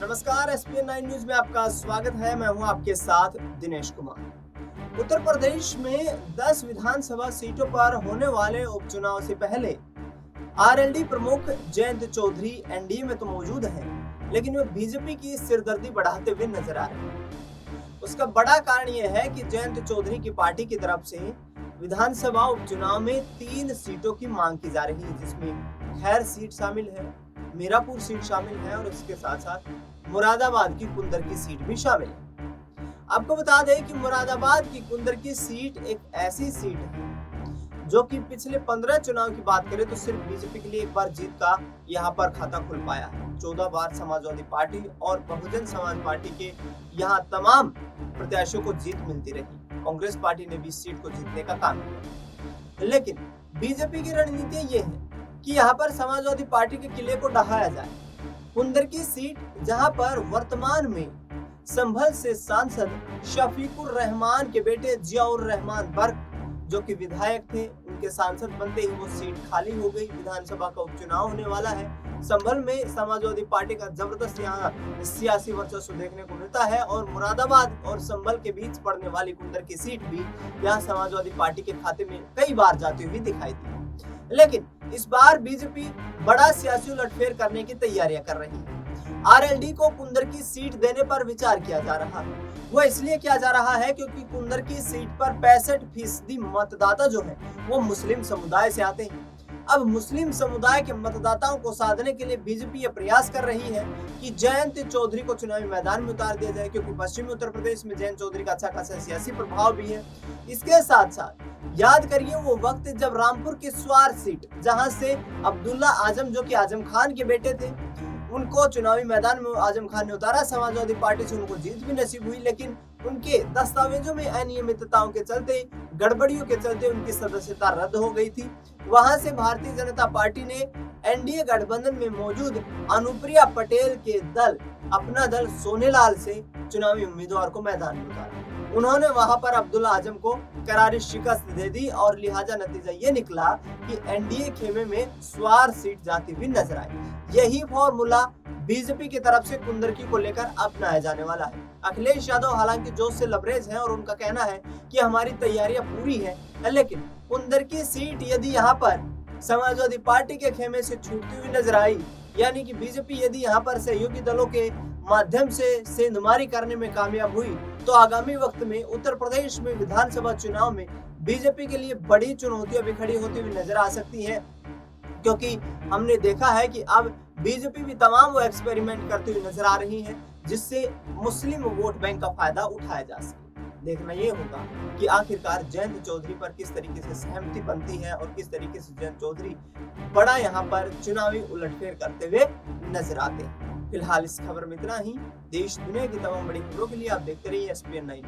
नमस्कार, ESPN 9 news में आपका स्वागत है। मैं हूं आपके साथ दिनेश कुमार। उत्तर प्रदेश में 10 विधानसभा सीटों पर होने वाले उपचुनाव से पहले आरएलडी प्रमुख जयंत चौधरी एनडीए में तो मौजूद हैं, लेकिन वे बीजेपी की सिरदर्दी बढ़ाते हुए नजर आ रहे हैं। उसका बड़ा कारण यह है कि जयंत चौधरी की पार्टी की तरफ से विधानसभा उपचुनाव में 3 सीटों की मांग की जा रही है, जिसमें खैर सीट शामिल है, मीरापुर सीट शामिल है और इसके साथ साथ मुरादाबाद की कुंदर की सीट भी शामिल है। आपको बता दें कि मुरादाबाद की कुंदर की सीट एक ऐसी सीट है जो कि पिछले 15 चुनाव की बात करें तो सिर्फ बीजेपी के लिए एक बार जीत का यहाँ पर खाता खुल पाया है। 14 बार समाजवादी पार्टी और बहुजन समाज पार्टी के यहाँ तमाम प्रत्याशियों को जीत मिलती रही। कांग्रेस पार्टी ने भी इस सीट को जीतने का काम किया, लेकिन बीजेपी की रणनीति ये है कि यहाँ पर समाजवादी पार्टी के किले को ढहाया जाए। कुंदर की सीट, जहां पर वर्तमान में संभल से सांसद शफीकुर रहमान के बेटे जियाउर रहमान बर्क, जो कि विधायक थे, उनके सांसद बनते ही वो सीट खाली हो गई। विधानसभा का उपचुनाव होने वाला है। संभल में समाजवादी पार्टी का जबरदस्त यहाँ सियासी वर्चस्व देखने को मिलता है और मुरादाबाद और संभल के बीच पड़ने वाली कुंदर की सीट भी यहाँ समाजवादी पार्टी के खाते में कई बार जाती हुई दिखाई दी। लेकिन इस बार बीजेपी बड़ा सियासी उलटफेर करने की तैयारियां कर रही है। आरएलडी को कुंदर की सीट देने पर विचार किया जा रहा है। वो इसलिए किया जा रहा है क्योंकि कुंदर की सीट पर 65% मतदाता जो है वो मुस्लिम समुदाय से आते हैं। अब मुस्लिम समुदाय के मतदाताओं को साधने के लिए बीजेपी ये प्रयास कर रही है कि जयंत चौधरी को चुनावी मैदान में उतार दिया जाए, क्योंकि पश्चिमी उत्तर प्रदेश में जयंत चौधरी का अच्छा खासा सियासी प्रभाव भी है। इसके साथ साथ याद करिए वो वक्त जब रामपुर की स्वार सीट, जहां से अब्दुल्ला आजम, जो कि आजम खान के बेटे थे, उनको चुनावी मैदान में आजम खान ने उतारा। समाजवादी पार्टी से उनको जीत भी नसीब हुई, लेकिन उनके दस्तावेजों में अनियमितताओं के चलते, गड़बड़ियों के चलते उनकी सदस्यता रद्द हो गई थी। वहां से भारतीय जनता पार्टी ने एनडीए गठबंधन में मौजूद अनुप्रिया पटेल के दल, अपना दल सोनेलाल से चुनावी उम्मीदवार को मैदान में उतारा। उन्होंने वहां पर अब्दुल्ला आजम को करारी शिकस्त दे दी और लिहाजा नतीजा ये निकला कि एनडीए खेमे में स्वार सीट जाती हुई नजर आई। यही फॉर्मूला बीजेपी की तरफ से कुंदर की को लेकर अपनाया जाने वाला है। अखिलेश यादव हालांकि जोश से लबरेज हैं और उनका कहना है कि हमारी तैयारियां पूरी हैं, लेकिन कुंदर की सीट यदि यहाँ पर समाजवादी पार्टी के खेमे से छूटती हुई नजर आई, यानी कि बीजेपी यदि यहाँ पर सहयोगी दलों के माध्यम से सेंधमारी करने में कामयाब हुई, तो आगामी वक्त में उत्तर प्रदेश में विधानसभा चुनाव में बीजेपी के लिए बड़ी चुनौतियां भी खड़ी होती हुई नजर आ सकती हैं, क्योंकि हमने देखा है कि अब बीजेपी भी तमाम वो एक्सपेरिमेंट करती हुई नजर आ रही है जिससे मुस्लिम वोट बैंक का फायदा उठाया जा सके। देखना ये होगा कि आखिरकार जयंत चौधरी पर किस तरीके से सहमति बनती है और किस तरीके से जयंत चौधरी बड़ा यहाँ पर चुनावी उलटफेर करते हुए नजर आते हैं। फिलहाल इस खबर में इतना ही। देश दुनिया की तमाम बड़ी खबरों के लिए आप देखते रहिए एसपीएन 9।